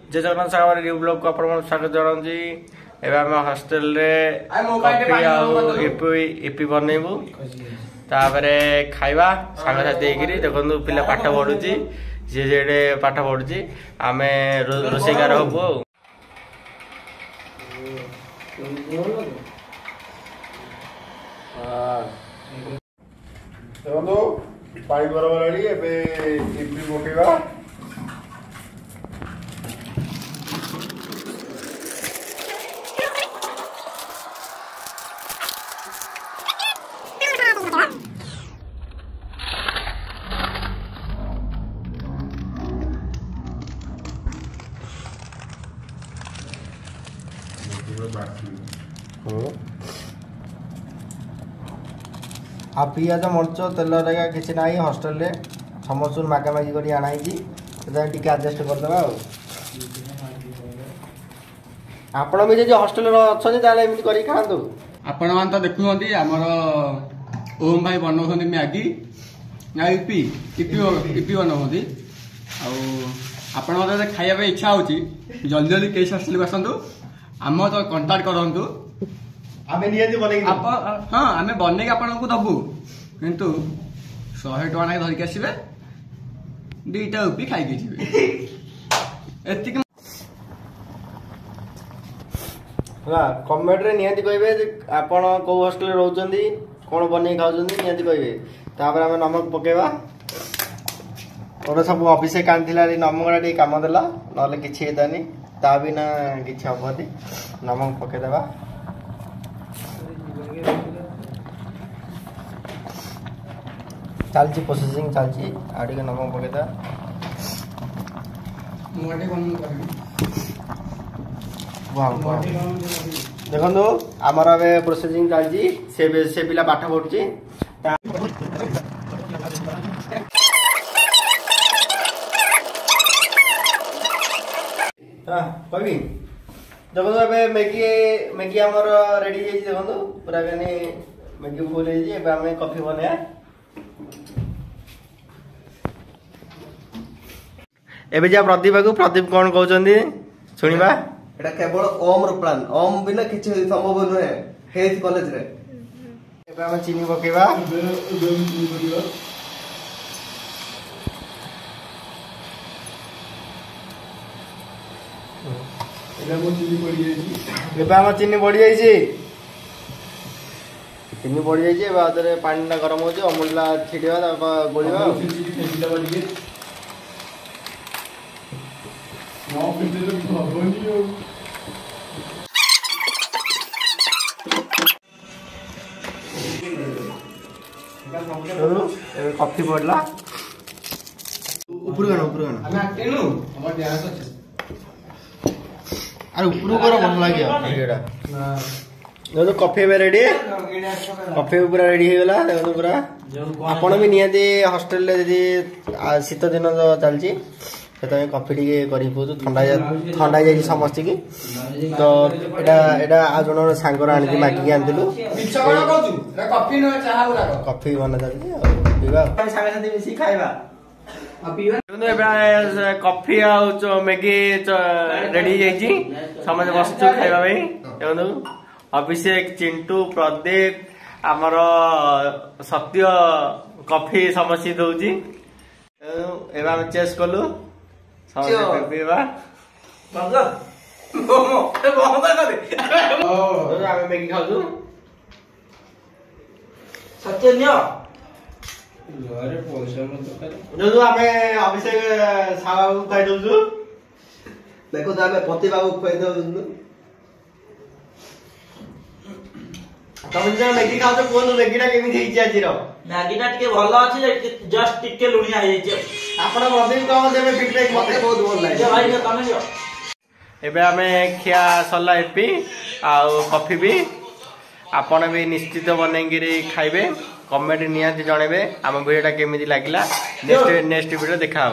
जय जगन्नाथ सागर new blog को आपण स्वागत जनाऊँ। एवं आम हॉस्टल इपी बनइबू तापरे खाइबा सांग साथी देखो पिला पाठ पढ़ुची जी जे पाठ पढ़ुची आम रोषेगार हबू। देखो पानी बराबर इपी पकेगा आ पियाज मरच तेल किसी ना हॉस्टेल समस्त मागामागी कर आणाई आडजस्ट करदे। आपण भी जो हॉस्टेल अच्छा एमती कर खातु। आपण मैंने तो देखुं आमर ओम भाई बनाऊँ मैगी इपी इपी इपी बनाऊँ आपण मत खाया इच्छा हो जल्दी जल्दी केस हॉस्टेल आसतु आम तो कंटाक्ट करूँ हाँ आम बन आपको दबू किंतु 100 टका ना धरिक आसवे 2टा उपी खाई कमेंट रे नियंती कहबे आपण को हॉस्टेल रहउचंदी कोन बनै खाउचंदी नियंती कहबे तापर हम नमक पकेबा और सब ऑफिस से कांथिला रे नमक रे काम देला नले किछि हेतानी ता बिना किछि हबदी नमक पके देबा। चलची प्रोसेसिंग चलची आडी के नमक पके दा मोटे बन करबी। वाह देखो आमर ए प्रोसेसिंग चलची से पिला पाठ पढुची कवि देखो ए मैगी मैगी आमर रेडी जाई देखो पूरा कने मैगी फुल है जे आमे कॉफी बनाया। एबे जा प्रदीप को प्रदीप कौन कहउचंदी सुनिबा। एटा केवल ओम रो प्लान ओम बिना किछ संभव नहे हेल्थ कॉलेज रे। एबे हम चीनी पकेबा चीनी बढ़ी जाइए चीनी बढ़ी जाइए बादरे पानी गरम हो अमूल छिड़ा गोलिया कॉफी पड़ला ऊपर अरे ऊपर कर भल लगे तो कॉफी रेडी कॉफी पूरा रेडी हो गला देखो पूरा आपण भी नियंती हॉस्टेल यदि शीत दिन चलती कॉफी टी कर ठंडा जाए समस्त की तो एटा आ जन सांगर आनी मागिक आनिलु कॉफी बना चलती पीवा साथी मिसी खाइबा कॉफी मैगी रेडी जाइए समझ बसचु खाइबा देखो अभिषेक चिंटू प्रदीप आमर सत्य कॉफी समस्या दौची एवं चेस कलु पीवा मैगी खाऊ सत्य जो आम अभिषेक साहब खाई दौचु देखो तो आम पति बाबू खुआई दौचु तुम जो मैगी खाओ कहूँ मैगीटा केमी आज मैगीटा टिके भल अच्छे जस्ट टिके लुणिया हो जाए आपण मदे कौन देबे फीडबैक मते बहुत भल लागे भाई तमे दियो। एबे आमे खिया सल्ला एपी आउ कॉफी भी आपण भी निश्चित बनेगिरी खाइबे कमेंट नियंती जणेबे आम वीडियोटा केमिति लागिला नेक्स्ट वीडियो देखा।